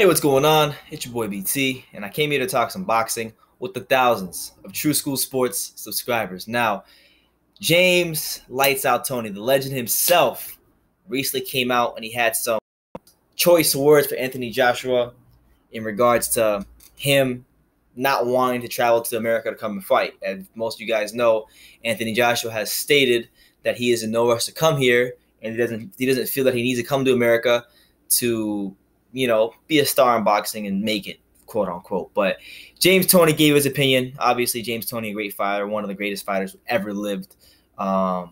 Hey, what's going on? It's your boy BT, and I came here to talk some boxing with the thousands of True School Sports subscribers. Now, James Lights Out Toney, the legend himself, recently came out and he had some choice words for Anthony Joshua in regards to him not wanting to travel to America to come and fight. As most of you guys know, Anthony Joshua has stated that he is in no rush to come here, and he doesn't feel that he needs to come to America to be a star in boxing and make it, quote unquote. But James Toney gave his opinion. Obviously, James Toney, a great fighter, one of the greatest fighters who ever lived. And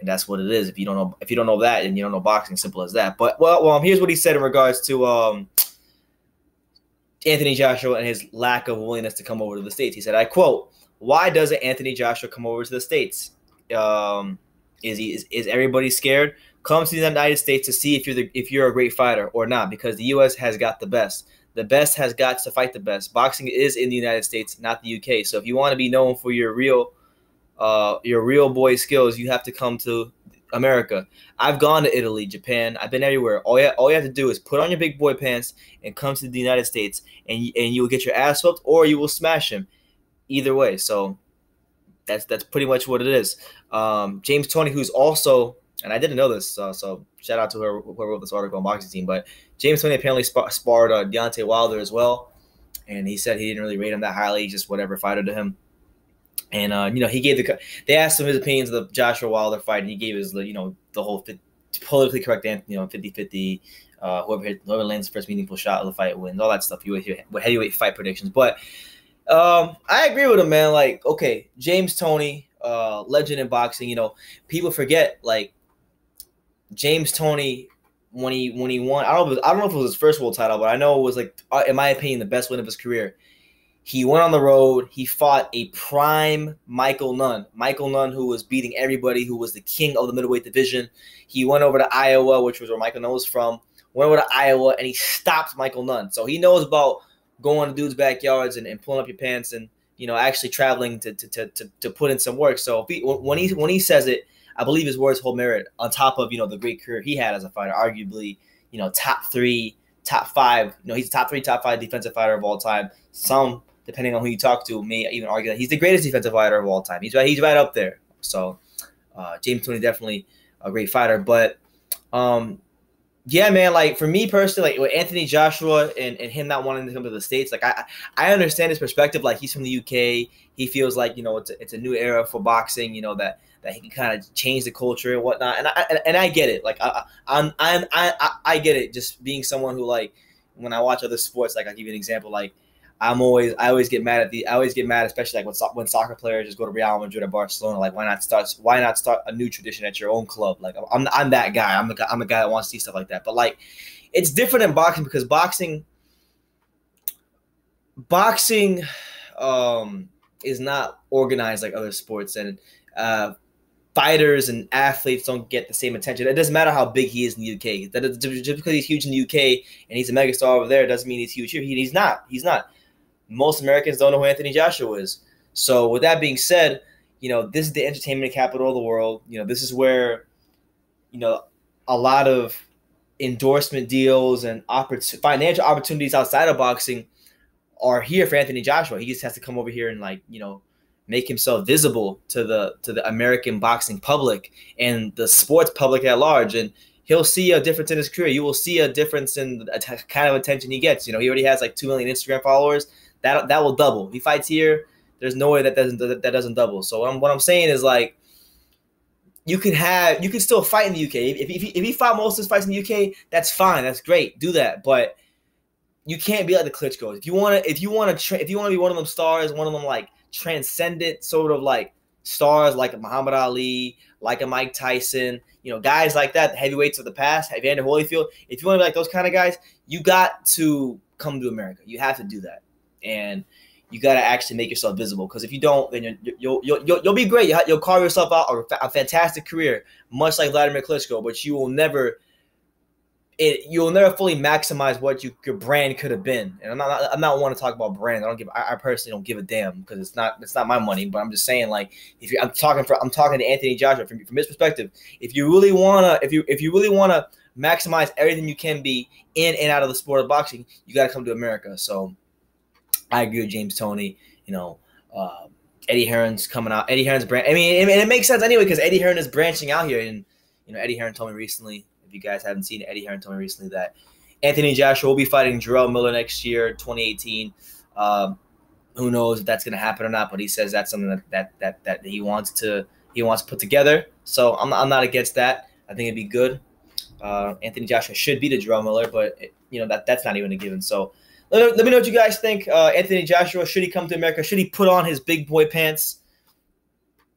that's what it is. If you don't know that, then you don't know boxing. Simple as that. But here's what he said in regards to Anthony Joshua and his lack of willingness to come over to the States. He said, I quote, "Why doesn't Anthony Joshua come over to the States? Is everybody scared? Come to the United States to see if you're a great fighter or not, because the U.S. has got the best. The best has got to fight the best. Boxing is in the United States, not the U.K. So if you want to be known for your real boy skills, you have to come to America. I've gone to Italy, Japan. I've been everywhere. All you have to do is put on your big boy pants and come to the United States, and you will get your ass whooped or you will smash him. Either way. So that's pretty much what it is. James Toney, who's also, and I didn't know this, so shout out to whoever wrote this article on Boxing Team, but James Toney apparently sparred Deontay Wilder as well, and he said he didn't really rate him that highly, just whatever fighter to him. And he gave they asked him his opinions of the Joshua Wilder fight, and he gave his the whole politically correct 50-50, whoever lands the first meaningful shot of the fight wins, all that stuff. Heavyweight fight predictions, but I agree with him, man. Like, okay, James Toney, legend in boxing. People forget, like, James Toney when he won. I don't know if it was his first world title, but I know it was, like, in my opinion, the best win of his career. He went on the road. He fought a prime Michael Nunn. Michael Nunn, who was beating everybody, who was the king of the middleweight division. He went over to Iowa, which was where Michael Nunn was from. Went over to Iowa, and he stopped Michael Nunn. So he knows about going to dudes' backyards and pulling up your pants and actually traveling to put in some work. So when he says it, I believe his words hold merit. On top of the great career he had as a fighter, arguably top 3, top 5. He's a top 3, top 5 defensive fighter of all time. Some, depending on who you talk to, may even argue that he's the greatest defensive fighter of all time. He's right up there. So James Toney, definitely a great fighter. But yeah, man, like, for me personally, like, with Anthony Joshua and him not wanting to come to the States, like, I understand his perspective. Like, he's from the UK. He feels like, it's a new era for boxing, that he can kind of change the culture and whatnot. And I get it. Like, I get it. Just being someone who, like, when I watch other sports, like, I'll give you an example. Like, I always get mad, especially like when soccer players just go to Real Madrid or Barcelona. Like, why not start a new tradition at your own club? Like, I'm that guy. I'm the guy that wants to see stuff like that. But, like, it's different in boxing because boxing is not organized like other sports, and fighters and athletes don't get the same attention. It doesn't matter how big he is in the UK. Just because he's huge in the UK and he's a megastar over there doesn't mean he's huge here. He's not. Most Americans don't know who Anthony Joshua is. So with that being said, this is the entertainment capital of the world. This is where, a lot of endorsement deals and financial opportunities outside of boxing are here for Anthony Joshua. He just has to come over here and, like, make himself visible to the American boxing public and the sports public at large. And he'll see a difference in his career. You will see a difference in the kind of attention he gets. He already has like 2 million Instagram followers. That will double. If he fights here, there's no way that doesn't double. So what I'm saying is, like, you can still fight in the UK. If he fought most of his fights in the UK, that's fine. That's great. Do that. But you can't be like the Klitschko's. If you want to be one of them stars, one of them, like, transcendent sort of, like, stars like a Muhammad Ali, like a Mike Tyson, guys like that, the heavyweights of the past, Evander Holyfield. If you want to be like those kind of guys, you got to come to America. You have to do that, and you got to actually make yourself visible. Because if you don't, then you'll be great. You'll carve yourself out a fantastic career, much like Vladimir Klitschko. But you will never fully maximize what your brand could have been. And I'm not want to talk about brand. I personally don't give a damn, because it's not my money. But I'm just saying, like, I'm talking to Anthony Joshua from his perspective. If you really wanna maximize everything you can be in and out of the sport of boxing, you got to come to America. So I agree with James Toney. Eddie Hearn's coming out. Eddie Hearn's brand. I mean, it makes sense anyway because Eddie Hearn is branching out here. And Eddie Hearn told me recently, if you guys haven't seen it, Eddie Hearn told me recently that Anthony Joshua will be fighting Jarrell Miller next year, 2018. Who knows if that's going to happen or not? But he says that's something that he wants to put together. So I'm not against that. I think it'd be good. Anthony Joshua should beat a Jarrell Miller, but that's not even a given. So let me know what you guys think. Anthony Joshua, should he come to America? Should he put on his big boy pants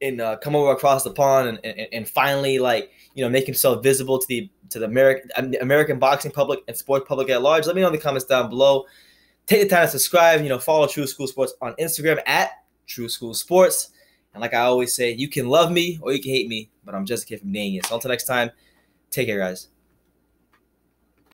and come over across the pond and finally make himself visible to the American boxing public and sports public at large? Let me know in the comments down below. Take the time to subscribe. Follow True School Sports on Instagram at True School Sports. And like I always say, you can love me or you can hate me, but I'm just a kid from Dania. So until next time, take care, guys.